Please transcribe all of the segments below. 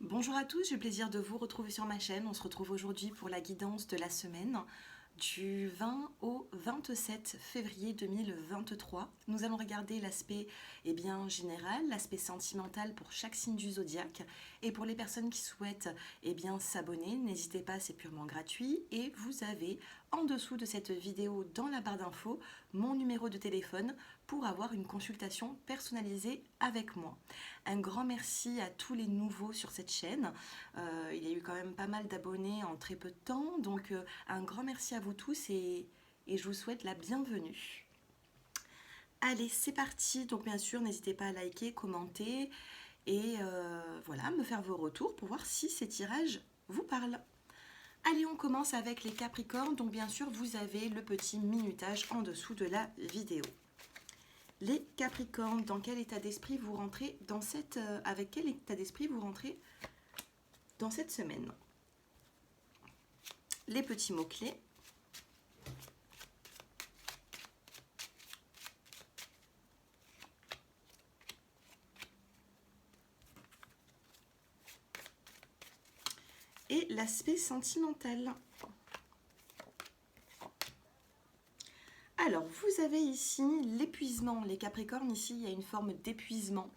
Bonjour à tous, j'ai le plaisir de vous retrouver sur ma chaîne. On se retrouve aujourd'hui pour la guidance de la semaine du 20 au 27 février 2023. Nous allons regarder l'aspect général, l'aspect sentimental pour chaque signe du zodiaque. Et pour les personnes qui souhaitent s'abonner, n'hésitez pas, c'est purement gratuit. Et vous avez en dessous de cette vidéo dans la barre d'infos mon numéro de téléphone pour avoir une consultation personnalisée avec moi. Un grand merci à tous les nouveaux sur cette chaîne. Il y a eu quand même pas mal d'abonnés en très peu de temps, donc un grand merci à vous tous et je vous souhaite la bienvenue. Allez, c'est parti. Donc bien sûr, n'hésitez pas à liker, commenter et voilà, me faire vos retours pour voir si ces tirages vous parlent. Allez, on commence avec les Capricornes. Donc bien sûr, vous avez le petit minutage en dessous de la vidéo. Les Capricornes, dans quel état d'esprit vous rentrez dans cette, avec quel état d'esprit vous rentrez dans cette semaine? Les petits mots-clés. Et l'aspect sentimental. Alors, vous avez ici l'épuisement. Les Capricornes, ici, il y a une forme d'épuisement.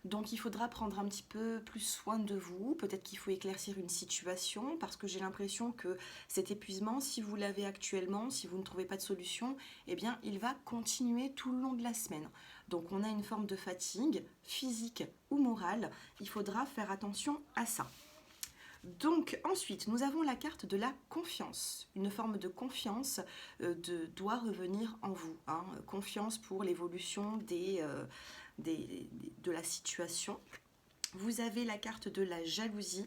Donc, il faudra prendre un petit peu plus soin de vous. Peut-être qu'il faut éclaircir une situation parce que j'ai l'impression que cet épuisement, si vous l'avez actuellement, si vous ne trouvez pas de solution, eh bien, il va continuer tout le long de la semaine. Donc, on a une forme de fatigue physique ou morale. Il faudra faire attention à ça. Donc ensuite, nous avons la carte de la confiance. Une forme de confiance doit revenir en vous. Confiance pour l'évolution de la situation. Vous avez la carte de la jalousie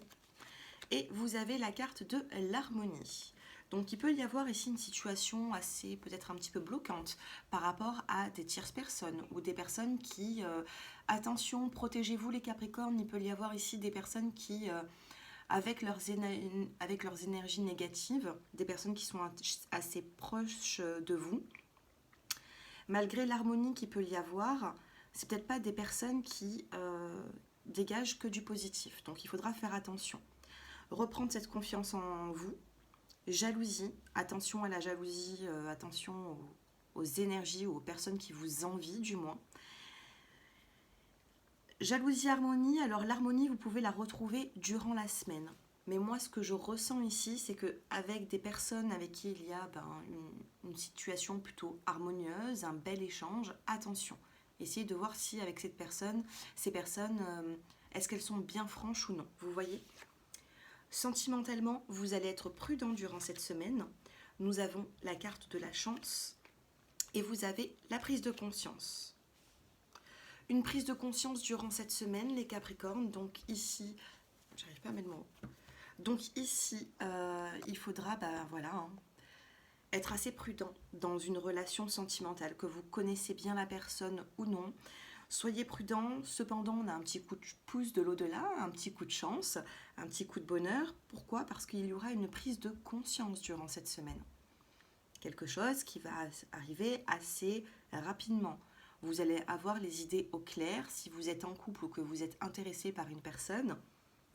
et vous avez la carte de l'harmonie. Donc il peut y avoir ici une situation assez peut-être un petit peu bloquante par rapport à des tierces personnes ou des personnes qui... attention, protégez-vous les Capricornes, il peut y avoir ici des personnes qui... avec leurs énergies négatives, des personnes qui sont assez proches de vous. Malgré l'harmonie qu'il peut y avoir, c'est peut-être pas des personnes qui dégagent que du positif. Donc il faudra faire attention. Reprendre cette confiance en vous. Jalousie, attention à la jalousie, attention aux énergies ou aux personnes qui vous envient du moins. Jalousie, harmonie, alors l'harmonie, vous pouvez la retrouver durant la semaine. Mais moi, ce que je ressens ici, c'est qu'avec des personnes avec qui il y a une situation plutôt harmonieuse, un bel échange, attention. Essayez de voir si avec ces personnes, est-ce qu'elles sont bien franches ou non. Vous voyez ? Sentimentalement, vous allez être prudent durant cette semaine. Nous avons la carte de la chance et vous avez la prise de conscience. Une prise de conscience durant cette semaine, les Capricornes. Donc ici, j'arrive pas à mettre mon mot. Donc ici, il faudra, être assez prudent dans une relation sentimentale, que vous connaissez bien la personne ou non. Soyez prudent. Cependant, on a un petit coup de pouce de l'au-delà, un petit coup de chance, un petit coup de bonheur. Pourquoi ? Parce qu'il y aura une prise de conscience durant cette semaine. Quelque chose qui va arriver assez rapidement. Vous allez avoir les idées au clair. Si vous êtes en couple ou que vous êtes intéressé par une personne,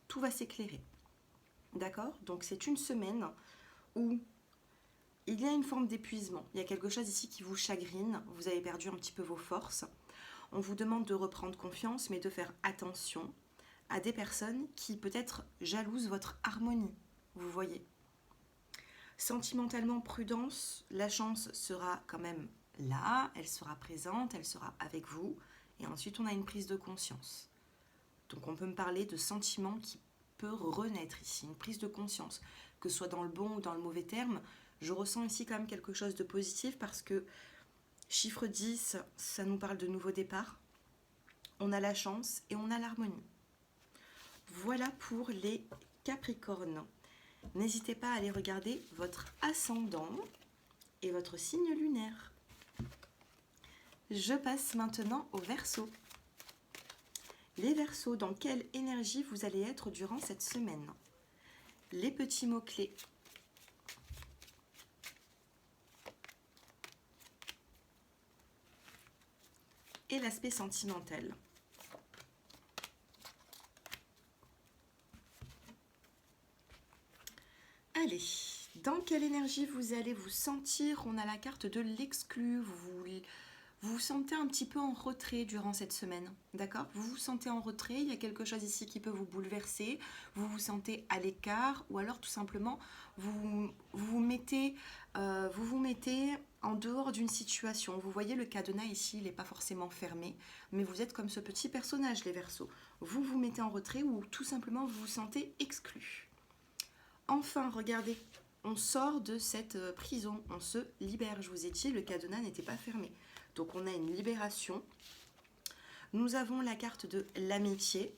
tout va s'éclairer. D'accord ? Donc c'est une semaine où il y a une forme d'épuisement. Il y a quelque chose ici qui vous chagrine. Vous avez perdu un petit peu vos forces. On vous demande de reprendre confiance, mais de faire attention à des personnes qui peut-être jalousent votre harmonie. Vous voyez ? Sentimentalement, prudence, la chance sera quand même là, elle sera présente, elle sera avec vous. Et ensuite, on a une prise de conscience. Donc, on peut me parler de sentiments qui peut renaître ici, une prise de conscience. Que ce soit dans le bon ou dans le mauvais terme, je ressens ici quand même quelque chose de positif parce que chiffre 10, ça nous parle de nouveau départ. On a la chance et on a l'harmonie. Voilà pour les Capricornes. N'hésitez pas à aller regarder votre ascendant et votre signe lunaire. Je passe maintenant au Verseau. Les Verseaux, dans quelle énergie vous allez être durant cette semaine? Les petits mots-clés. Et l'aspect sentimental. Allez, dans quelle énergie vous allez vous sentir? On a la carte de l'exclu. Vous vous sentez un petit peu en retrait durant cette semaine, d'accord? Vous vous sentez en retrait, il y a quelque chose ici qui peut vous bouleverser, vous vous sentez à l'écart, ou alors tout simplement vous vous mettez en dehors d'une situation. Vous voyez le cadenas ici, il n'est pas forcément fermé, mais vous êtes comme ce petit personnage, les Verseaux. Vous vous mettez en retrait ou tout simplement vous vous sentez exclu. Enfin, regardez, on sort de cette prison, on se libère. Je vous ai dit, le cadenas n'était pas fermé. Donc on a une libération. Nous avons la carte de l'amitié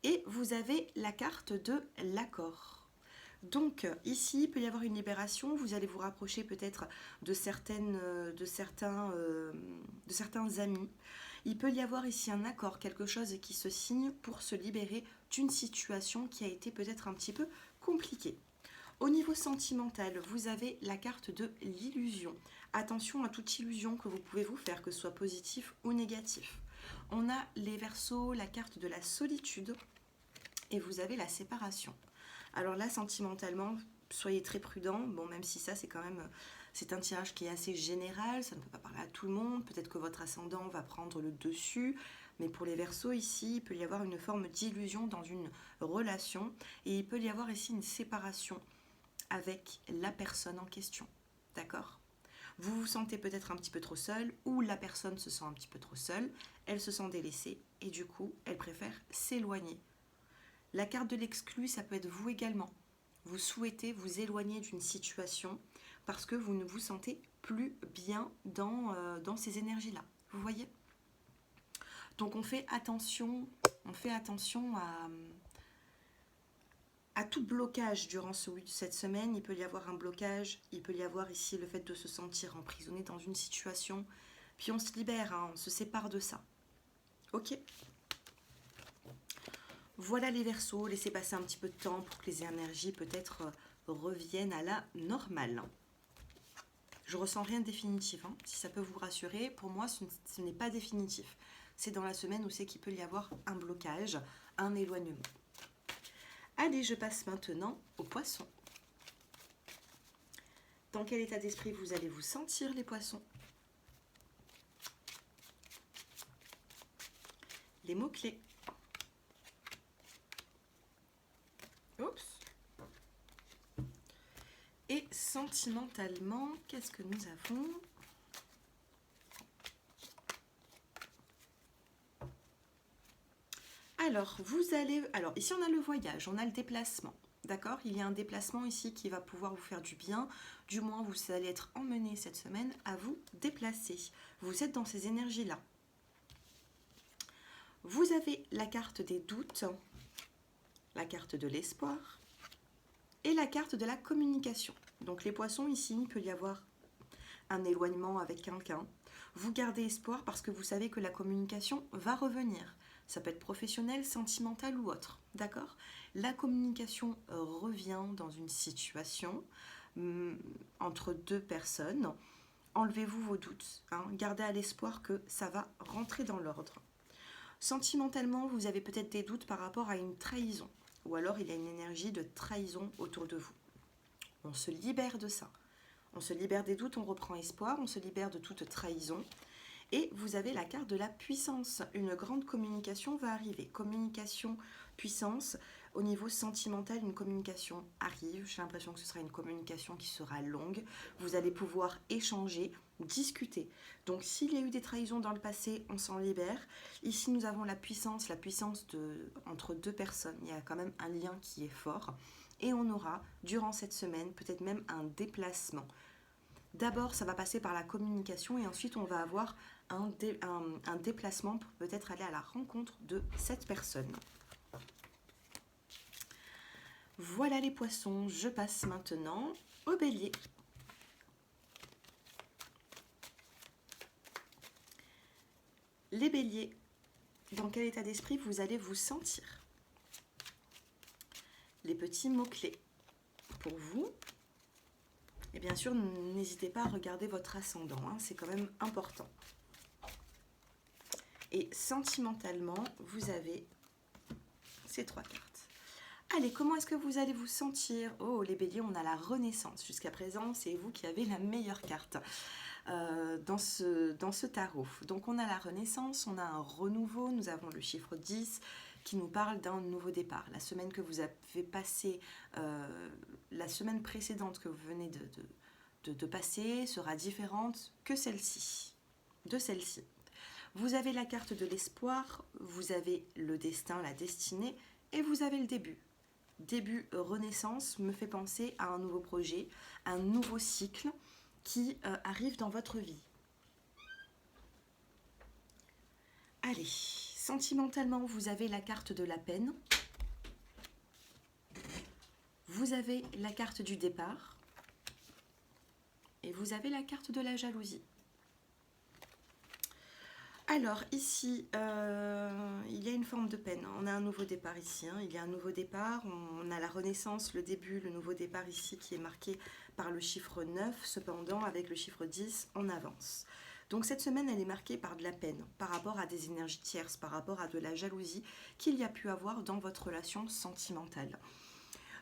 et vous avez la carte de l'accord. Donc ici, il peut y avoir une libération. Vous allez vous rapprocher peut-être de certains amis. Il peut y avoir ici un accord, quelque chose qui se signe pour se libérer d'une situation qui a été peut-être un petit peu compliquée. Au niveau sentimental, vous avez la carte de l'illusion. Attention à toute illusion que vous pouvez vous faire, que ce soit positif ou négatif. On a les Verseaux, la carte de la solitude et vous avez la séparation. Alors là, sentimentalement, soyez très prudents. Bon, même si ça, c'est un tirage qui est assez général, ça ne peut pas parler à tout le monde. Peut-être que votre ascendant va prendre le dessus. Mais pour les Verseaux, ici, il peut y avoir une forme d'illusion dans une relation. Et il peut y avoir ici une séparation avec la personne en question. D'accord? Vous vous sentez peut-être un petit peu trop seul ou la personne se sent un petit peu trop seule. Elle se sent délaissée et du coup, elle préfère s'éloigner. La carte de l'exclu, ça peut être vous également. Vous souhaitez vous éloigner d'une situation parce que vous ne vous sentez plus bien dans ces énergies-là. Vous voyez? Donc on fait attention à tout blocage durant cette semaine. Il peut y avoir un blocage, il peut y avoir ici le fait de se sentir emprisonné dans une situation. Puis on se libère, on se sépare de ça. Ok? Voilà les Verseaux, laissez passer un petit peu de temps pour que les énergies peut-être reviennent à la normale. Je ressens rien de définitif, si ça peut vous rassurer. Pour moi, ce n'est pas définitif. C'est dans la semaine où c'est qu'il peut y avoir un blocage, un éloignement. Allez, je passe maintenant aux poissons. Dans quel état d'esprit vous allez vous sentir, les poissons? Les mots-clés. Oups. Et sentimentalement, qu'est-ce que nous avons? Alors, ici on a le voyage, on a le déplacement. D'accord? Il y a un déplacement ici qui va pouvoir vous faire du bien. Du moins, vous allez être emmené cette semaine à vous déplacer. Vous êtes dans ces énergies-là. Vous avez la carte des doutes, la carte de l'espoir et la carte de la communication. Donc les poissons, ici, il peut y avoir un éloignement avec quelqu'un. Vous gardez espoir parce que vous savez que la communication va revenir. Ça peut être professionnel, sentimental ou autre. D'accord? La communication revient dans une situation entre deux personnes. Enlevez-vous vos doutes. Gardez à l'espoir que ça va rentrer dans l'ordre. Sentimentalement, vous avez peut-être des doutes par rapport à une trahison. Ou alors il y a une énergie de trahison autour de vous. On se libère de ça. On se libère des doutes, on reprend espoir, on se libère de toute trahison. Et vous avez la carte de la puissance. Une grande communication va arriver. Communication, puissance. Au niveau sentimental, une communication arrive. J'ai l'impression que ce sera une communication qui sera longue. Vous allez pouvoir échanger, discuter. Donc s'il y a eu des trahisons dans le passé, on s'en libère. Ici, nous avons la puissance entre deux personnes. Il y a quand même un lien qui est fort. Et on aura, durant cette semaine, peut-être même un déplacement. D'abord, ça va passer par la communication et ensuite, on va avoir un déplacement pour peut-être aller à la rencontre de cette personne. Voilà les poissons, je passe maintenant au bélier. Les béliers, dans quel état d'esprit vous allez vous sentir? Les petits mots-clés pour vous. Et bien sûr, n'hésitez pas à regarder votre ascendant, c'est quand même important. Et sentimentalement, vous avez ces trois cartes. Allez, comment est-ce que vous allez vous sentir? Oh, les béliers, on a la renaissance. Jusqu'à présent, c'est vous qui avez la meilleure carte dans ce tarot. Donc, on a la renaissance, on a un renouveau, nous avons le chiffre 10 qui nous parle d'un nouveau départ. La semaine que vous avez passée, la semaine précédente que vous venez de passer sera différente que celle-ci, de celle-ci. Vous avez la carte de l'espoir, vous avez le destin, la destinée, et vous avez le début. Début renaissance me fait penser à un nouveau projet, un nouveau cycle qui arrive dans votre vie. Allez, sentimentalement, vous avez la carte de la peine, vous avez la carte du départ, et vous avez la carte de la jalousie. Alors ici, il y a une forme de peine. On a un nouveau départ ici. Il y a un nouveau départ. On a la renaissance, le début, le nouveau départ ici qui est marqué par le chiffre 9. Cependant, avec le chiffre 10, on avance. Donc cette semaine, elle est marquée par de la peine, par rapport à des énergies tierces, par rapport à de la jalousie qu'il y a pu avoir dans votre relation sentimentale.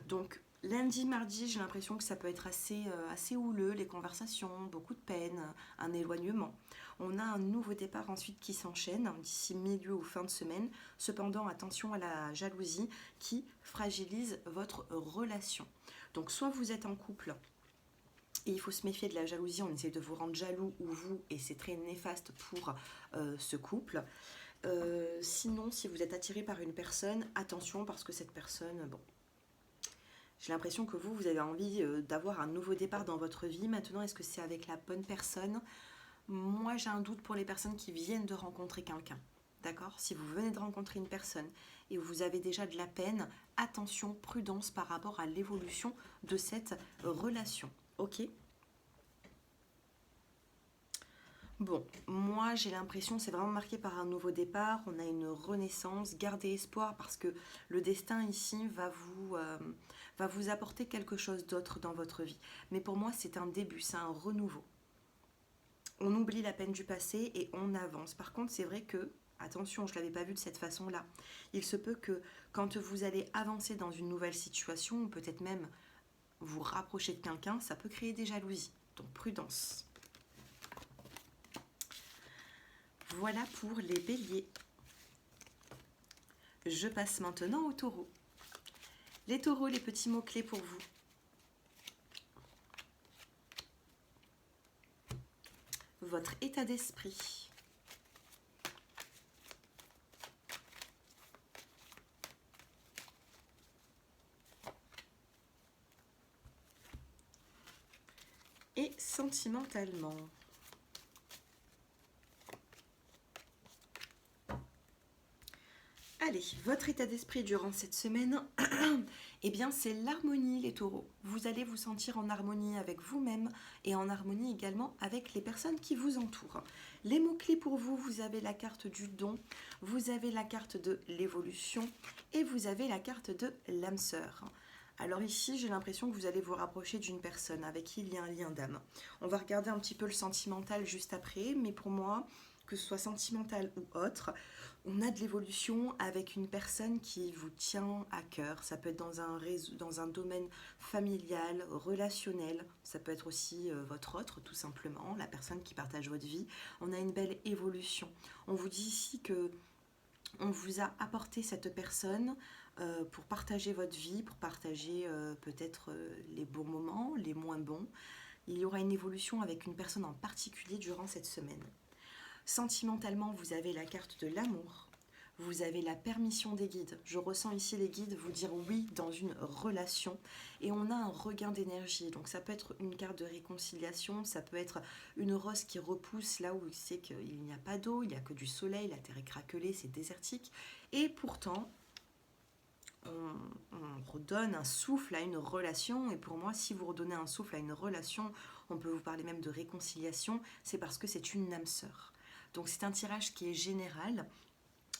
Donc lundi, mardi, j'ai l'impression que ça peut être assez houleux, les conversations, beaucoup de peine, un éloignement. On a un nouveau départ ensuite qui s'enchaîne d'ici milieu ou fin de semaine. Cependant, attention à la jalousie qui fragilise votre relation. Donc soit vous êtes en couple et il faut se méfier de la jalousie, on essaie de vous rendre jaloux ou vous, et c'est très néfaste pour ce couple. Sinon, si vous êtes attiré par une personne, attention parce que cette personne, bon, j'ai l'impression que vous avez envie d'avoir un nouveau départ dans votre vie. Maintenant, est-ce que c'est avec la bonne personne? Moi, j'ai un doute pour les personnes qui viennent de rencontrer quelqu'un. D'accord? Si vous venez de rencontrer une personne et vous avez déjà de la peine, attention, prudence par rapport à l'évolution de cette relation. Ok? Bon, moi j'ai l'impression, c'est vraiment marqué par un nouveau départ, on a une renaissance, gardez espoir parce que le destin ici va vous apporter quelque chose d'autre dans votre vie. Mais pour moi c'est un début, c'est un renouveau. On oublie la peine du passé et on avance. Par contre c'est vrai que, attention, je ne l'avais pas vu de cette façon-là, il se peut que quand vous allez avancer dans une nouvelle situation, ou peut-être même vous rapprocher de quelqu'un, ça peut créer des jalousies. Donc prudence. Voilà pour les béliers. Je passe maintenant aux taureaux. Les taureaux, les petits mots-clés pour vous. Votre état d'esprit. Et sentimentalement. Allez, votre état d'esprit durant cette semaine, eh bien c'est l'harmonie les taureaux. Vous allez vous sentir en harmonie avec vous-même et en harmonie également avec les personnes qui vous entourent. Les mots-clés pour vous, vous avez la carte du don, vous avez la carte de l'évolution et vous avez la carte de l'âme sœur. Alors ici, j'ai l'impression que vous allez vous rapprocher d'une personne avec qui il y a un lien d'âme. On va regarder un petit peu le sentimental juste après, mais pour moi, que ce soit sentimental ou autre, on a de l'évolution avec une personne qui vous tient à cœur. Ça peut être dans un réseau, dans un domaine familial, relationnel. Ça peut être aussi votre autre, tout simplement, la personne qui partage votre vie. On a une belle évolution. On vous dit ici que on vous a apporté cette personne pour partager votre vie, pour partager peut-être les bons moments, les moins bons. Il y aura une évolution avec une personne en particulier durant cette semaine. Sentimentalement, vous avez la carte de l'amour, vous avez la permission des guides. Je ressens ici les guides vous dire oui dans une relation et on a un regain d'énergie. Donc ça peut être une carte de réconciliation, ça peut être une rose qui repousse là où c'est qu'il n'y a pas d'eau, il n'y a que du soleil, la terre est craquelée, c'est désertique. Et pourtant, on redonne un souffle à une relation. Et pour moi, si vous redonnez un souffle à une relation, on peut vous parler même de réconciliation, c'est parce que c'est une âme sœur. Donc c'est un tirage qui est général.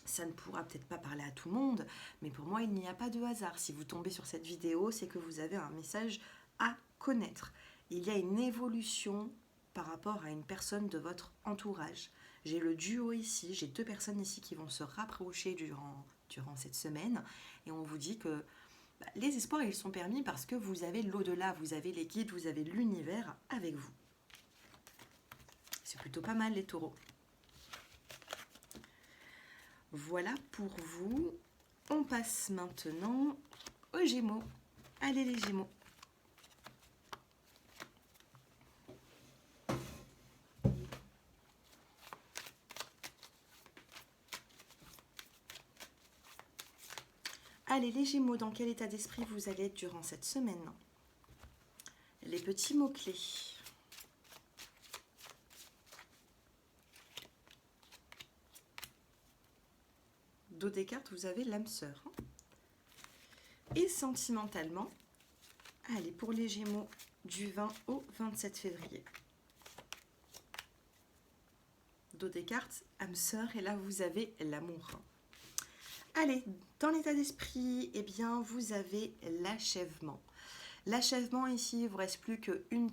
Ça ne pourra peut-être pas parler à tout le monde, mais pour moi, il n'y a pas de hasard. Si vous tombez sur cette vidéo, c'est que vous avez un message à connaître. Il y a une évolution par rapport à une personne de votre entourage. J'ai le duo ici, j'ai 2 personnes ici qui vont se rapprocher durant cette semaine, et on vous dit que Les espoirs, ils sont permis parce que vous avez l'au-delà, vous avez les guides, vous avez l'univers avec vous. C'est plutôt pas mal les taureaux. Voilà pour vous. On passe maintenant aux Gémeaux. Allez les Gémeaux. Allez les Gémeaux, dans quel état d'esprit vous allez être durant cette semaine? Les petits mots-clés. Dos des cartes, vous avez l'âme sœur. Et sentimentalement, allez pour les Gémeaux du 20 au 27 février. Dos des cartes, âme sœur, et là vous avez l'amour. Allez, dans l'état d'esprit, eh bien vous avez l'achèvement. L'achèvement ici, il ne vous reste plus qu'une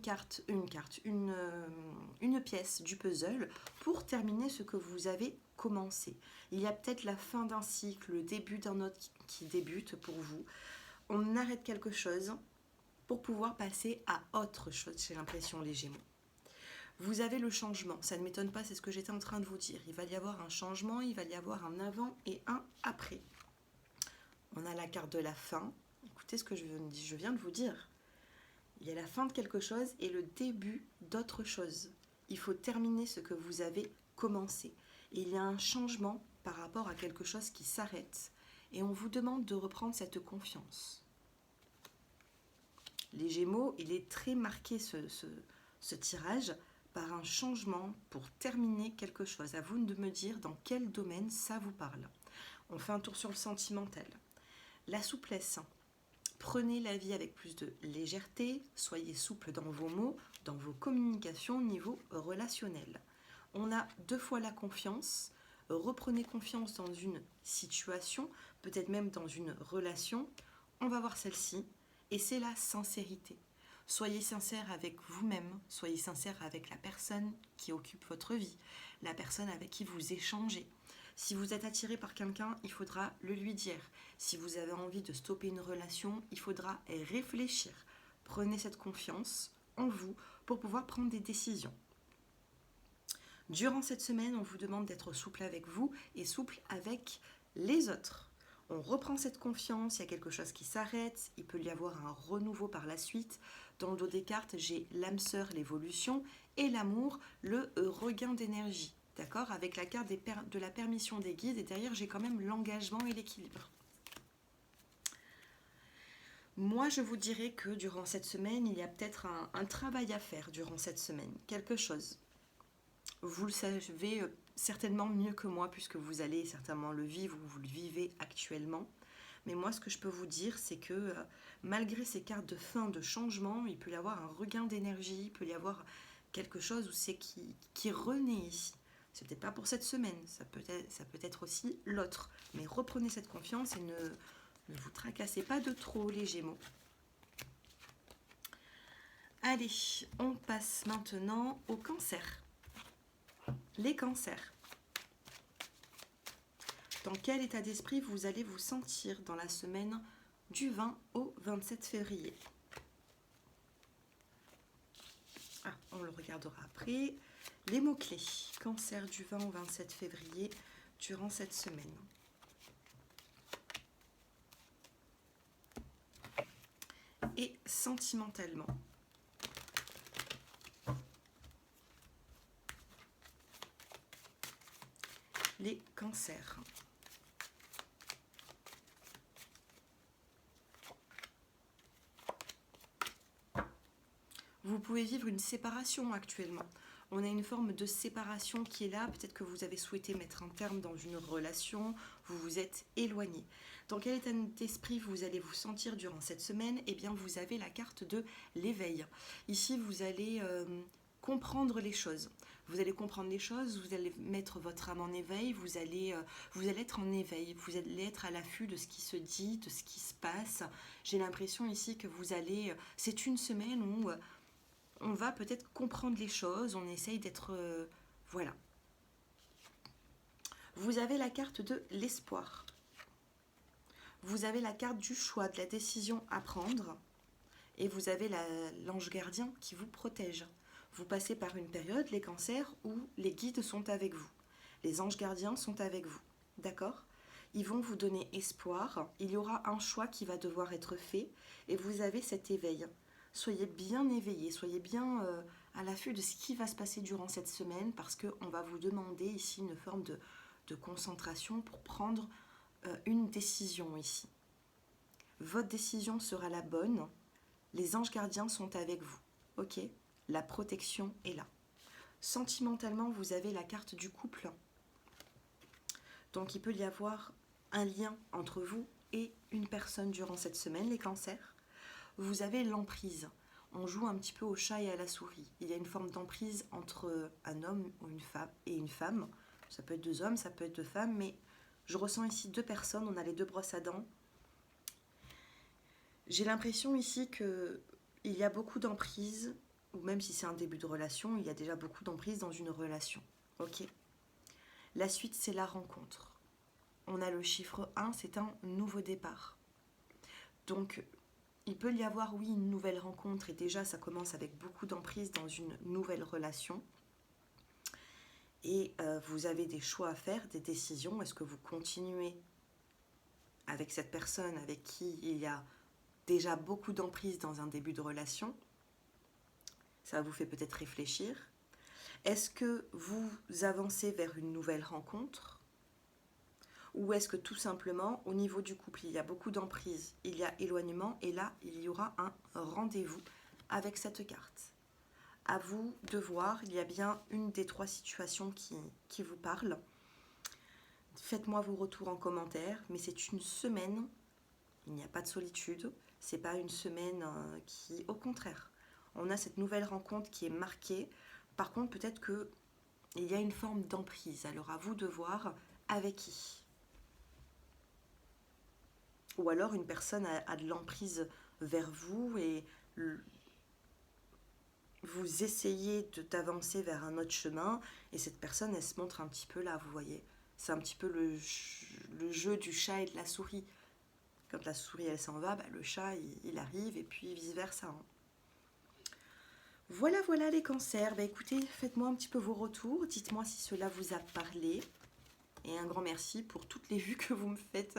une pièce du puzzle pour terminer ce que vous avez commencé. Il y a peut-être la fin d'un cycle, le début d'un autre qui débute pour vous. On arrête quelque chose pour pouvoir passer à autre chose, j'ai l'impression, les Gémeaux. Vous avez le changement, ça ne m'étonne pas, c'est ce que j'étais en train de vous dire. Il va y avoir un changement, il va y avoir un avant et un après. On a la carte de la fin. Écoutez ce que je viens de vous dire. Il y a la fin de quelque chose et le début d'autre chose. Il faut terminer ce que vous avez commencé. Et il y a un changement par rapport à quelque chose qui s'arrête. Et on vous demande de reprendre cette confiance. Les Gémeaux, il est très marqué ce tirage par un changement pour terminer quelque chose. À vous de me dire dans quel domaine ça vous parle. On fait un tour sur le sentimental. La souplesse. Prenez la vie avec plus de légèreté, soyez souple dans vos mots, dans vos communications au niveau relationnel. On a 2 fois la confiance. Reprenez confiance dans une situation, peut-être même dans une relation. On va voir celle-ci, et c'est la sincérité. Soyez sincère avec vous-même, soyez sincère avec la personne qui occupe votre vie, la personne avec qui vous échangez. Si vous êtes attiré par quelqu'un, il faudra le lui dire. Si vous avez envie de stopper une relation, il faudra réfléchir. Prenez cette confiance en vous pour pouvoir prendre des décisions. Durant cette semaine, on vous demande d'être souple avec vous et souple avec les autres. On reprend cette confiance, il y a quelque chose qui s'arrête, il peut y avoir un renouveau par la suite. Dans le dos des cartes, j'ai l'âme sœur, l'évolution, et l'amour, le regain d'énergie. D'accord? Avec la carte de la permission des guides, et derrière, j'ai quand même l'engagement et l'équilibre. Moi, je vous dirais que durant cette semaine, il y a peut-être un travail à faire durant cette semaine. Quelque chose. Vous le savez certainement mieux que moi, puisque vous allez certainement le vivre ou vous le vivez actuellement. Mais moi, ce que je peux vous dire, c'est que malgré ces cartes de fin, de changement, il peut y avoir un regain d'énergie, il peut y avoir quelque chose où c'est qui renaît ici. C'est peut-être pas pour cette semaine, ça peut être aussi l'autre. Mais reprenez cette confiance et ne vous tracassez pas de trop, les Gémeaux. Allez, on passe maintenant au Cancer. Les Cancers. Dans quel état d'esprit vous allez vous sentir dans la semaine du 20 au 27 février? On le regardera après. Les mots-clés. Cancer du 20 au 27 février durant cette semaine. Et sentimentalement. Les cancers. Vous pouvez vivre une séparation actuellement. On a une forme de séparation qui est là. Peut-être que vous avez souhaité mettre un terme dans une relation. Vous vous êtes éloigné. Dans quel état d'esprit vous allez vous sentir durant cette semaine? Eh bien, vous avez la carte de l'éveil. Ici, vous allez comprendre les choses. Vous allez comprendre les choses, vous allez mettre votre âme en éveil, vous allez être en éveil, vous allez être à l'affût de ce qui se dit, de ce qui se passe. J'ai l'impression ici que c'est une semaine où on va peut-être comprendre les choses, on essaye d'être... voilà. Vous avez la carte de l'espoir. Vous avez la carte du choix, de la décision à prendre. Et vous avez l'ange gardien qui vous protège. Vous passez par une période, les cancers, où les guides sont avec vous. Les anges gardiens sont avec vous. D'accord ? Ils vont vous donner espoir. Il y aura un choix qui va devoir être fait. Et vous avez cet éveil. Soyez bien éveillés, soyez bien à l'affût de ce qui va se passer durant cette semaine, parce qu'on va vous demander ici une forme de concentration pour prendre une décision ici. Votre décision sera la bonne. Les anges gardiens sont avec vous. Ok ? La protection est là. Sentimentalement, vous avez la carte du couple. Donc il peut y avoir un lien entre vous et une personne durant cette semaine, les cancers. Vous avez l'emprise. On joue un petit peu au chat et à la souris. Il y a une forme d'emprise entre un homme ou une femme et une femme. Ça peut être deux hommes, ça peut être deux femmes, mais je ressens ici deux personnes. On a les deux brosses à dents. J'ai l'impression ici qu'il y a beaucoup d'emprise, ou même si c'est un début de relation, il y a déjà beaucoup d'emprise dans une relation. Ok ? La suite, c'est la rencontre. On a le chiffre 1, c'est un nouveau départ. Donc, il peut y avoir, oui, une nouvelle rencontre, et déjà, ça commence avec beaucoup d'emprise dans une nouvelle relation. Et vous avez des choix à faire, des décisions. Est-ce que vous continuez avec cette personne avec qui il y a déjà beaucoup d'emprise dans un début de relation? Ça vous fait peut-être réfléchir. Est-ce que vous avancez vers une nouvelle rencontre? Ou est-ce que tout simplement, au niveau du couple, il y a beaucoup d'emprise, il y a éloignement, et là, il y aura un rendez-vous avec cette carte? À vous de voir, il y a bien une des trois situations qui vous parle. Faites-moi vos retours en commentaire, mais c'est une semaine, il n'y a pas de solitude, c'est pas une semaine qui, au contraire, on a cette nouvelle rencontre qui est marquée. Par contre, peut-être qu'il y a une forme d'emprise, alors à vous de voir avec qui. Ou alors une personne a de l'emprise vers vous et vous essayez d'avancer vers un autre chemin, et cette personne, elle se montre un petit peu là, vous voyez. C'est un petit peu le jeu du chat et de la souris. Quand la souris, elle s'en va, le chat, il arrive, et puis vice-versa. Hein. Voilà, voilà les cancers. Écoutez, faites-moi un petit peu vos retours. Dites-moi si cela vous a parlé. Et un grand merci pour toutes les vues que vous me faites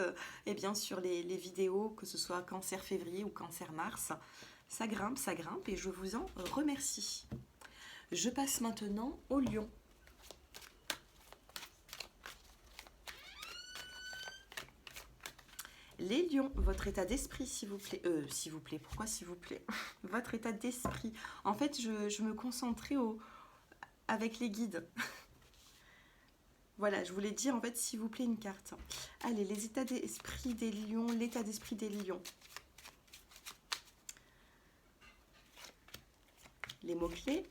sur les vidéos, que ce soit cancer février ou cancer mars. Ça grimpe et je vous en remercie. Je passe maintenant au lion. Les lions, votre état d'esprit, s'il vous plaît. Pourquoi s'il vous plaît? Votre état d'esprit. En fait, je me concentrais avec les guides. Voilà, je voulais dire en fait, s'il vous plaît, une carte. Allez, les états d'esprit des lions, l'état d'esprit des lions. Les mots-clés.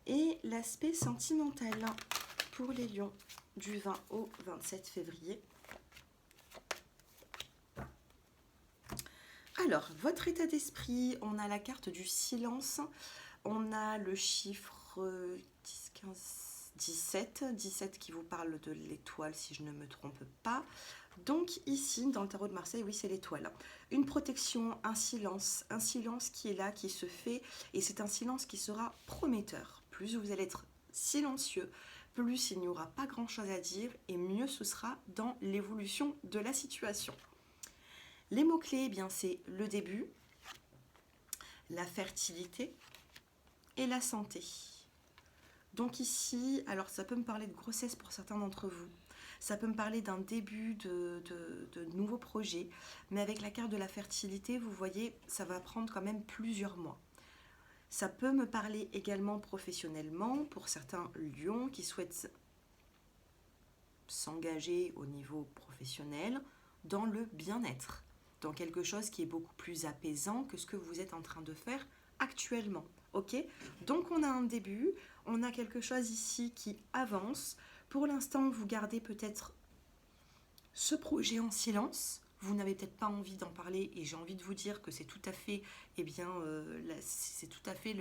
Et l'aspect sentimental pour les lions du 20 au 27 février. Alors, votre état d'esprit, on a la carte du silence, on a le chiffre 10, 15, 17 qui vous parle de l'étoile si je ne me trompe pas. Donc ici, dans le tarot de Marseille, oui, c'est l'étoile. Une protection, un silence qui est là, qui se fait, et c'est un silence qui sera prometteur. Plus vous allez être silencieux, plus il n'y aura pas grand-chose à dire, et mieux ce sera dans l'évolution de la situation. Les mots-clés, eh bien, c'est le début, la fertilité et la santé. Donc ici, alors ça peut me parler de grossesse pour certains d'entre vous, ça peut me parler d'un début de nouveaux projets, mais avec la carte de la fertilité, vous voyez, ça va prendre quand même plusieurs mois. Ça peut me parler également professionnellement pour certains lions qui souhaitent s'engager au niveau professionnel dans le bien-être, dans quelque chose qui est beaucoup plus apaisant que ce que vous êtes en train de faire actuellement. Ok ? Donc on a un début, on a quelque chose ici qui avance. Pour l'instant, vous gardez peut-être ce projet en silence. Vous n'avez peut-être pas envie d'en parler, et j'ai envie de vous dire que c'est tout à fait, c'est tout à fait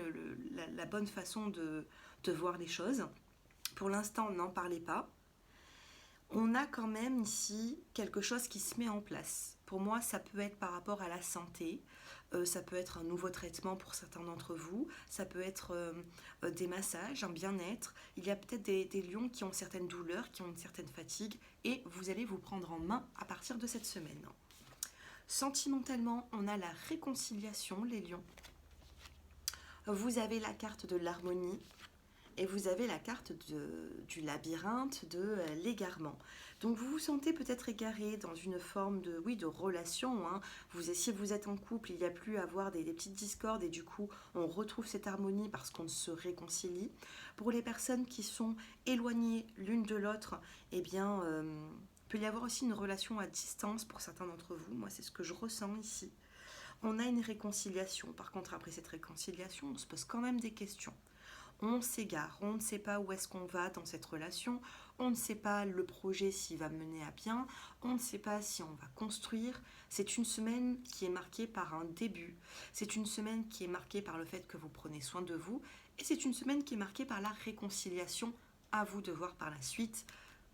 la bonne façon de voir les choses. Pour l'instant, n'en parlez pas. On a quand même ici quelque chose qui se met en place. Pour moi, ça peut être par rapport à la santé, ça peut être un nouveau traitement pour certains d'entre vous, ça peut être des massages, un bien-être. Il y a peut-être des lions qui ont certaines douleurs, qui ont une certaine fatigue, et vous allez vous prendre en main à partir de cette semaine. Sentimentalement, on a la réconciliation, les lions. Vous avez la carte de l'harmonie, et vous avez la carte du labyrinthe, de l'égarement. Donc vous vous sentez peut-être égaré dans une forme de, oui, de relation. Hein. Si vous êtes en couple, il n'y a plus à avoir des petites discordes et du coup on retrouve cette harmonie parce qu'on se réconcilie. Pour les personnes qui sont éloignées l'une de l'autre, eh bien, peut y avoir aussi une relation à distance pour certains d'entre vous. Moi, c'est ce que je ressens ici. On a une réconciliation. Par contre, après cette réconciliation, on se pose quand même des questions. On s'égare, on ne sait pas où est-ce qu'on va dans cette relation, on ne sait pas le projet s'il va mener à bien, on ne sait pas si on va construire. C'est une semaine qui est marquée par un début, c'est une semaine qui est marquée par le fait que vous prenez soin de vous, et c'est une semaine qui est marquée par la réconciliation, à vous de voir par la suite,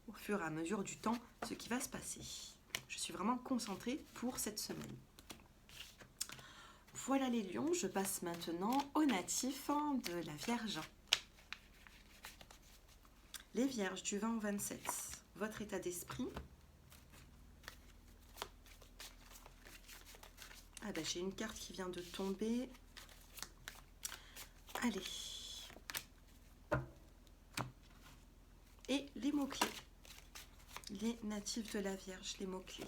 au fur et à mesure du temps, ce qui va se passer. Je suis vraiment concentrée pour cette semaine. Voilà les lions, je passe maintenant aux natifs de la Vierge. Les Vierges du 20 au 27, votre état d'esprit. Ah ben j'ai une carte qui vient de tomber. Allez. Et les mots-clés. Les natifs de la Vierge, les mots-clés.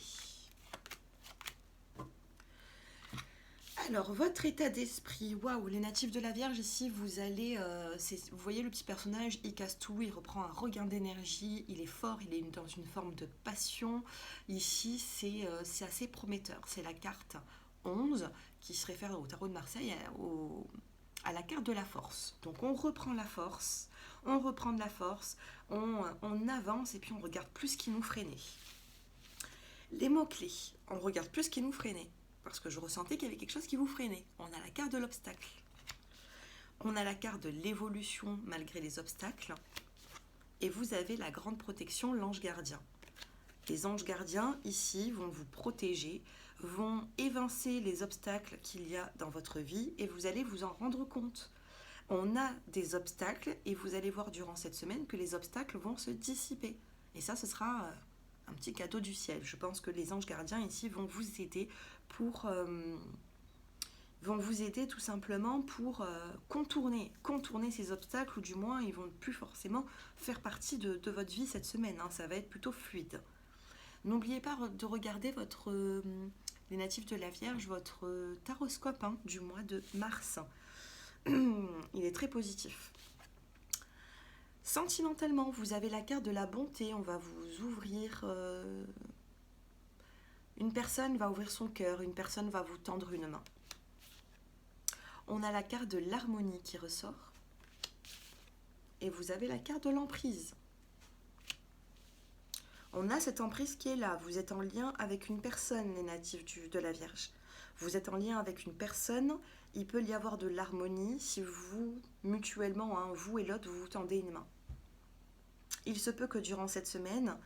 Alors, votre état d'esprit, waouh, les natifs de la Vierge, ici, vous allez, vous voyez le petit personnage, il casse tout, il reprend un regain d'énergie, il est fort, il est dans une forme de passion. Ici, c'est assez prometteur, c'est la carte 11 qui se réfère au tarot de Marseille, à la carte de la force. Donc, on reprend la force, on reprend de la force, on avance et puis on regarde plus ce qui nous freinait. Les mots-clés, on regarde plus ce qui nous freinait. Parce que je ressentais qu'il y avait quelque chose qui vous freinait. On a la carte de l'obstacle. On a la carte de l'évolution malgré les obstacles. Et vous avez la grande protection, l'ange gardien. Les anges gardiens, ici, vont vous protéger, vont évincer les obstacles qu'il y a dans votre vie et vous allez vous en rendre compte. On a des obstacles et vous allez voir durant cette semaine que les obstacles vont se dissiper. Et ça, ce sera un petit cadeau du ciel. Je pense que les anges gardiens ici vont vous aider vont vous aider tout simplement pour contourner ces obstacles, ou du moins ils vont plus forcément faire partie de votre vie cette semaine. Hein. Ça va être plutôt fluide. N'oubliez pas de regarder les natifs de la Vierge, votre taroscope du mois de mars. Il est très positif. Sentimentalement, vous avez la carte de la bonté. On va vous ouvrir. Une personne va ouvrir son cœur, une personne va vous tendre une main. On a la carte de l'harmonie qui ressort. Et vous avez la carte de l'emprise. On a cette emprise qui est là. Vous êtes en lien avec une personne, les natifs de la Vierge. Vous êtes en lien avec une personne. Il peut y avoir de l'harmonie si vous, mutuellement, vous et l'autre, vous vous tendez une main. Il se peut que durant cette semaine,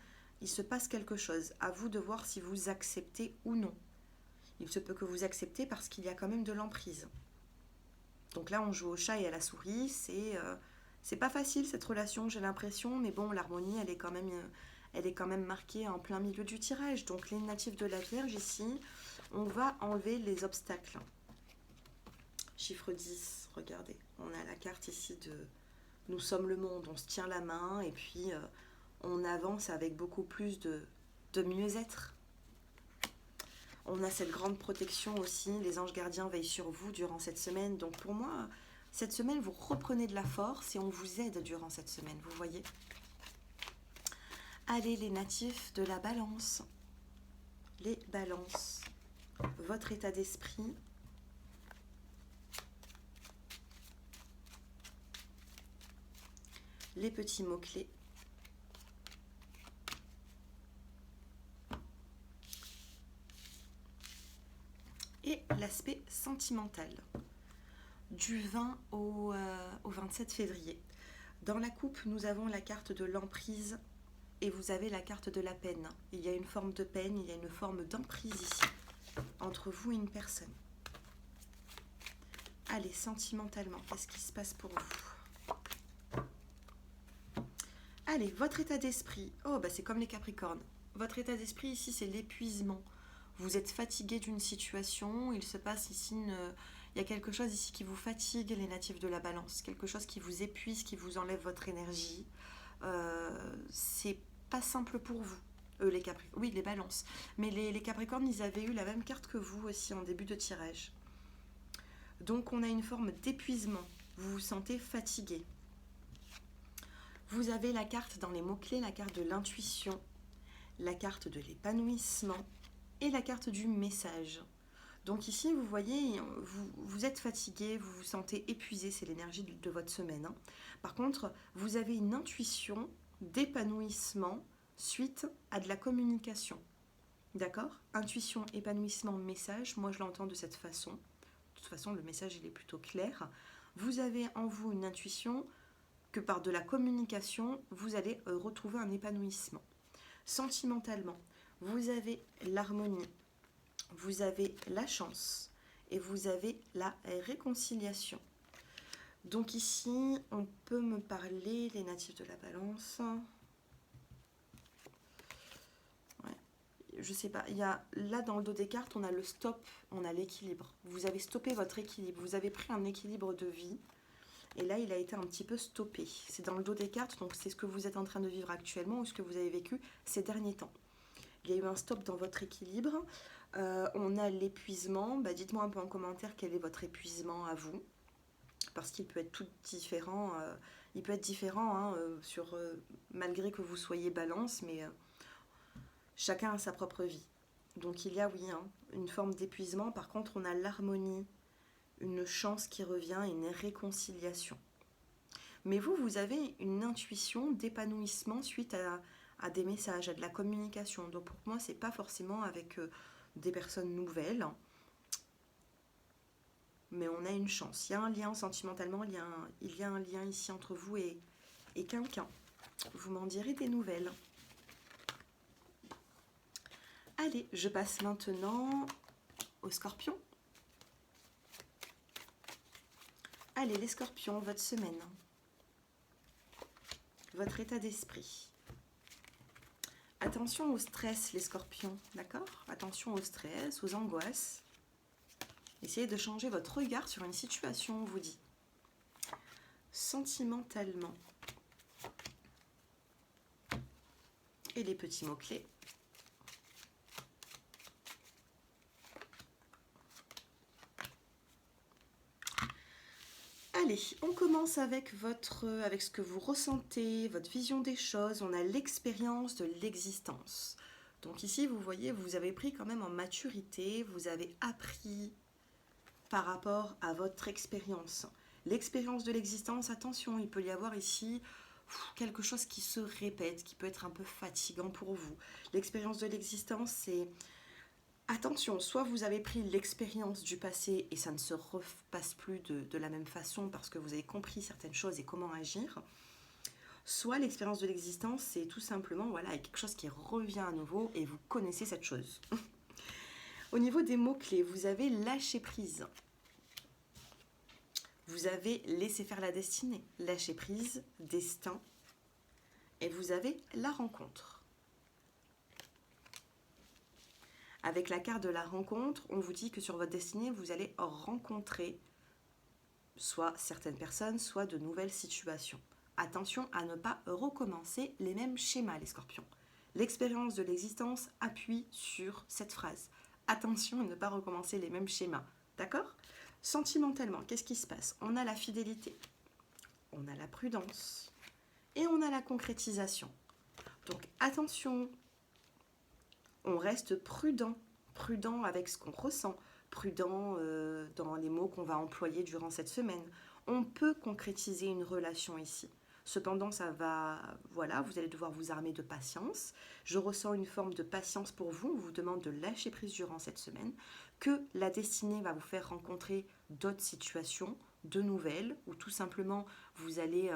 il se passe quelque chose. À vous de voir si vous acceptez ou non. Il se peut que vous acceptez parce qu'il y a quand même de l'emprise. Donc là, on joue au chat et à la souris. C'est pas facile cette relation, j'ai l'impression. Mais bon, l'harmonie, elle est quand même marquée en plein milieu du tirage. Donc les natifs de la Vierge, ici, on va enlever les obstacles. Chiffre 10, regardez. On a la carte ici de nous sommes le monde. On se tient la main et puis... on avance avec beaucoup plus de mieux-être. On a cette grande protection aussi. Les anges gardiens veillent sur vous durant cette semaine. Donc pour moi, cette semaine, vous reprenez de la force et on vous aide durant cette semaine. Vous voyez ? Allez, les natifs de la Balance. Les Balances. Votre état d'esprit. Les petits mots-clés. Et l'aspect sentimental du 20 au 27 février. Dans la coupe, nous avons la carte de l'emprise et vous avez la carte de la peine. Il y a une forme de peine, il y a une forme d'emprise ici, entre vous et une personne. Allez, sentimentalement, qu'est-ce qui se passe pour vous? Allez, votre état d'esprit. Oh, bah c'est comme les Capricornes. Votre état d'esprit ici, c'est l'épuisement. Vous êtes fatigué d'une situation, il se passe ici il y a quelque chose ici qui vous fatigue, les natifs de la Balance. Quelque chose qui vous épuise, qui vous enlève votre énergie. C'est pas simple pour vous. Les Capricornes, oui, les Balances. Mais les Capricornes, ils avaient eu la même carte que vous aussi en début de tirage. Donc on a une forme d'épuisement. Vous vous sentez fatigué. Vous avez la carte dans les mots-clés, la carte de l'intuition, la carte de l'épanouissement et la carte du message. Donc ici, vous voyez, vous êtes fatigué, vous vous sentez épuisé, c'est l'énergie de votre semaine. Hein. Par contre, vous avez une intuition d'épanouissement suite à de la communication. D'accord? Intuition, épanouissement, message, moi je l'entends de cette façon. De toute façon, le message il est plutôt clair. Vous avez en vous une intuition que par de la communication, vous allez retrouver un épanouissement. Sentimentalement, vous avez l'harmonie, vous avez la chance et vous avez la réconciliation. Donc ici, on peut me parler, les natifs de la Balance. Ouais, je sais pas, il y a là dans le dos des cartes, on a le stop, on a l'équilibre. Vous avez stoppé votre équilibre, vous avez pris un équilibre de vie. Et là, il a été un petit peu stoppé. C'est dans le dos des cartes, donc c'est ce que vous êtes en train de vivre actuellement ou ce que vous avez vécu ces derniers temps. Il y a eu un stop dans votre équilibre. On a l'épuisement. Bah, dites-moi un peu en commentaire quel est votre épuisement à vous. Parce qu'il peut être tout différent. Il peut être différent hein, malgré que vous soyez Balance, mais chacun a sa propre vie. Donc il y a, oui, hein, une forme d'épuisement. Par contre, on a l'harmonie, une chance qui revient et une réconciliation. Mais vous avez une intuition d'épanouissement suite à des messages, à de la communication. Donc pour moi, c'est pas forcément avec des personnes nouvelles. Mais on a une chance. Il y a un lien sentimentalement, il y a un lien ici entre vous et quelqu'un. Vous m'en direz des nouvelles. Allez, je passe maintenant aux Scorpions. Allez, les Scorpions, votre semaine. Votre état d'esprit. Attention au stress, les Scorpions, d'accord? Attention au stress, aux angoisses. Essayez de changer votre regard sur une situation, on vous dit. Sentimentalement. Et les petits mots-clés. Allez, on commence avec ce que vous ressentez, votre vision des choses. On a l'expérience de l'existence. Donc ici, vous voyez, vous avez pris quand même en maturité, vous avez appris par rapport à votre expérience. L'expérience de l'existence, attention, il peut y avoir ici quelque chose qui se répète, qui peut être un peu fatigant pour vous. L'expérience de l'existence, c'est... Attention, soit vous avez pris l'expérience du passé et ça ne se repasse plus de la même façon parce que vous avez compris certaines choses et comment agir. Soit l'expérience de l'existence, c'est tout simplement voilà, quelque chose qui revient à nouveau et vous connaissez cette chose. Au niveau des mots-clés, vous avez lâcher prise. Vous avez laissé faire la destinée, lâcher prise, destin. Et vous avez la rencontre. Avec la carte de la rencontre, on vous dit que sur votre destinée, vous allez rencontrer soit certaines personnes, soit de nouvelles situations. Attention à ne pas recommencer les mêmes schémas, les Scorpions. L'expérience de l'existence appuie sur cette phrase. Attention à ne pas recommencer les mêmes schémas. D'accord? Sentimentalement, qu'est-ce qui se passe? On a la fidélité, on a la prudence et on a la concrétisation. Donc attention, on reste prudent avec ce qu'on ressent, prudent dans les mots qu'on va employer durant cette semaine. On peut concrétiser une relation ici. Cependant, ça va, voilà, vous allez devoir vous armer de patience. Je ressens une forme de patience pour vous. On vous demande de lâcher prise durant cette semaine, que la destinée va vous faire rencontrer d'autres situations, de nouvelles, ou tout simplement vous allez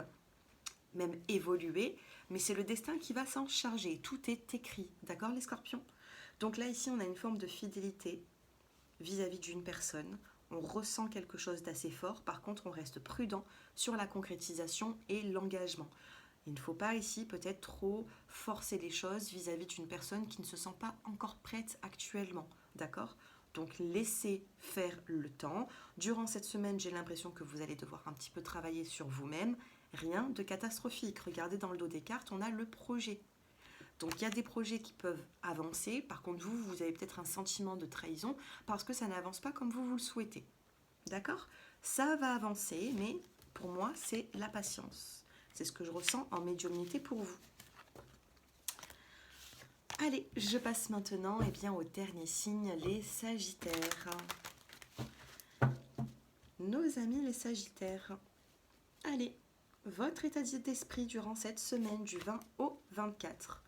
même évoluer, mais c'est le destin qui va s'en charger. Tout est écrit, d'accord les scorpions? Donc là, ici, on a une forme de fidélité vis-à-vis d'une personne. On ressent quelque chose d'assez fort. Par contre, on reste prudent sur la concrétisation et l'engagement. Il ne faut pas ici peut-être trop forcer les choses vis-à-vis d'une personne qui ne se sent pas encore prête actuellement, d'accord? Donc laissez faire le temps. Durant cette semaine, j'ai l'impression que vous allez devoir un petit peu travailler sur vous-même. Rien de catastrophique. Regardez dans le dos des cartes, on a le projet. Donc il y a des projets qui peuvent avancer. Par contre, vous avez peut-être un sentiment de trahison parce que ça n'avance pas comme vous le souhaitez. D'accord? Ça va avancer, mais pour moi, c'est la patience. C'est ce que je ressens en médiumnité pour vous. Allez, je passe maintenant au dernier signe, les Sagittaires. Nos amis les Sagittaires. Allez, votre état d'esprit durant cette semaine du 20 au 24.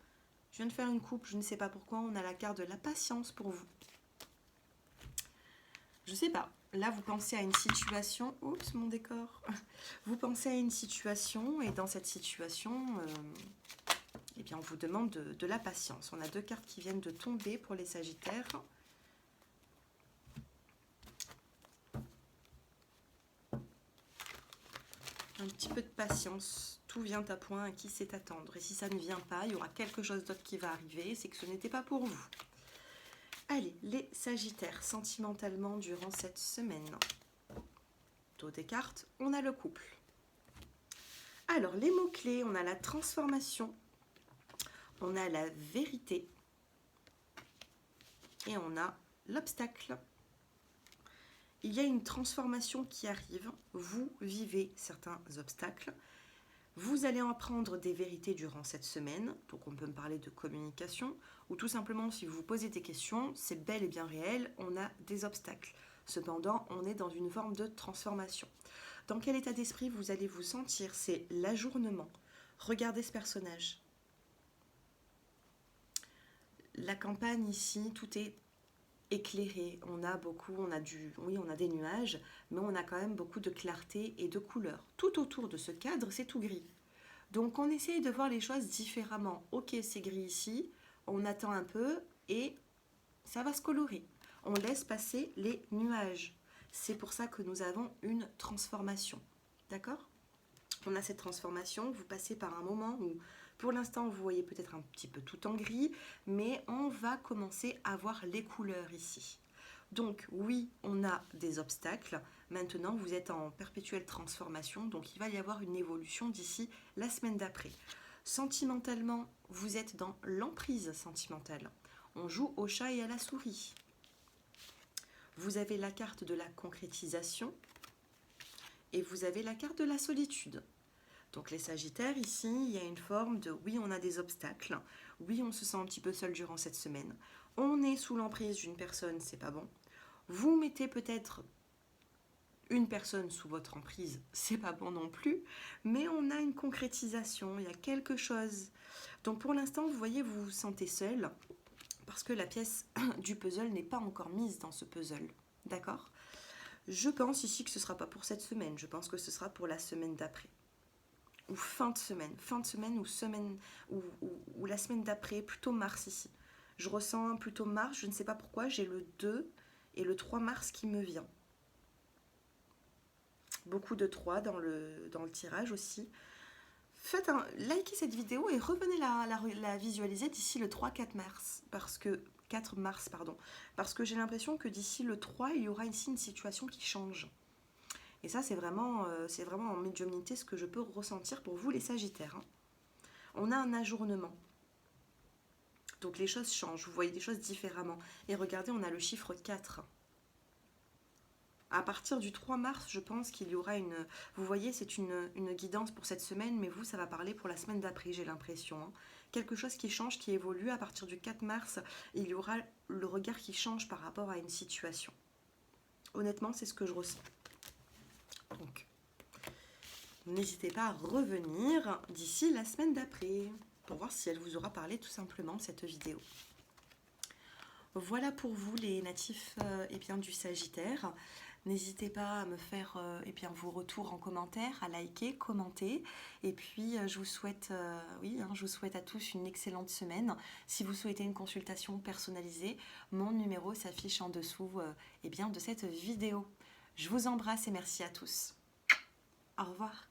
Je viens de faire une coupe, je ne sais pas pourquoi, on a la carte de la patience pour vous. Je ne sais pas, là vous pensez à une situation, oups mon décor, vous pensez à une situation et dans cette situation, on vous demande de la patience. On a deux cartes qui viennent de tomber pour les Sagittaires. Un petit peu de patience, tout vient à point à qui sait attendre. Et si ça ne vient pas, il y aura quelque chose d'autre qui va arriver, c'est que ce n'était pas pour vous. Allez, les Sagittaires, sentimentalement durant cette semaine. Dos des cartes, on a le couple. Alors, les mots-clés, on a la transformation, on a la vérité et on a l'obstacle. Il y a une transformation qui arrive, vous vivez certains obstacles, vous allez apprendre des vérités durant cette semaine, donc on peut me parler de communication, ou tout simplement si vous vous posez des questions, c'est bel et bien réel, on a des obstacles. Cependant, on est dans une forme de transformation. Dans quel état d'esprit vous allez vous sentir? C'est l'ajournement. Regardez ce personnage. La campagne ici, tout est éclairé. On a des nuages, mais on a quand même beaucoup de clarté et de couleurs. Tout autour de ce cadre, c'est tout gris. Donc on essaye de voir les choses différemment. Ok, c'est gris ici, on attend un peu et ça va se colorer. On laisse passer les nuages. C'est pour ça que nous avons une transformation. D'accord? On a cette transformation, vous passez par un moment où, pour l'instant, vous voyez peut-être un petit peu tout en gris, mais on va commencer à voir les couleurs ici. Donc oui, on a des obstacles. Maintenant, vous êtes en perpétuelle transformation, donc il va y avoir une évolution d'ici la semaine d'après. Sentimentalement, vous êtes dans l'emprise sentimentale. On joue au chat et à la souris. Vous avez la carte de la concrétisation et vous avez la carte de la solitude. Donc les Sagittaires, ici, il y a une forme de oui, on a des obstacles, oui, on se sent un petit peu seul durant cette semaine, on est sous l'emprise d'une personne, c'est pas bon. Vous mettez peut-être une personne sous votre emprise, c'est pas bon non plus, mais on a une concrétisation, il y a quelque chose. Donc pour l'instant, vous voyez, vous vous sentez seul, parce que la pièce du puzzle n'est pas encore mise dans ce puzzle, d'accord? Je pense ici que ce ne sera pas pour cette semaine, je pense que ce sera pour la semaine d'après. Ou fin de semaine ou la semaine d'après, plutôt mars ici. Je ressens plutôt mars, je ne sais pas pourquoi, j'ai le 2 et le 3 mars qui me vient. Beaucoup de 3 dans le tirage aussi. Likez cette vidéo et revenez la visualiser d'ici le 3-4 mars, parce que j'ai l'impression que d'ici le 3, il y aura ici une situation qui change. Et ça, c'est vraiment en médiumnité ce que je peux ressentir pour vous, les Sagittaires. On a un ajournement. Donc les choses changent, vous voyez des choses différemment. Et regardez, on a le chiffre 4. À partir du 3 mars, je pense qu'il y aura une... Vous voyez, c'est une guidance pour cette semaine, mais vous, ça va parler pour la semaine d'après, j'ai l'impression. Quelque chose qui change, qui évolue. À partir du 4 mars, il y aura le regard qui change par rapport à une situation. Honnêtement, c'est ce que je ressens. Donc, n'hésitez pas à revenir d'ici la semaine d'après pour voir si elle vous aura parlé tout simplement cette vidéo. Voilà pour vous les natifs du Sagittaire. N'hésitez pas à me faire vos retours en commentaire, à liker, commenter. Et puis, je vous souhaite, je vous souhaite à tous une excellente semaine. Si vous souhaitez une consultation personnalisée, mon numéro s'affiche en dessous de cette vidéo. Je vous embrasse et merci à tous. Au revoir.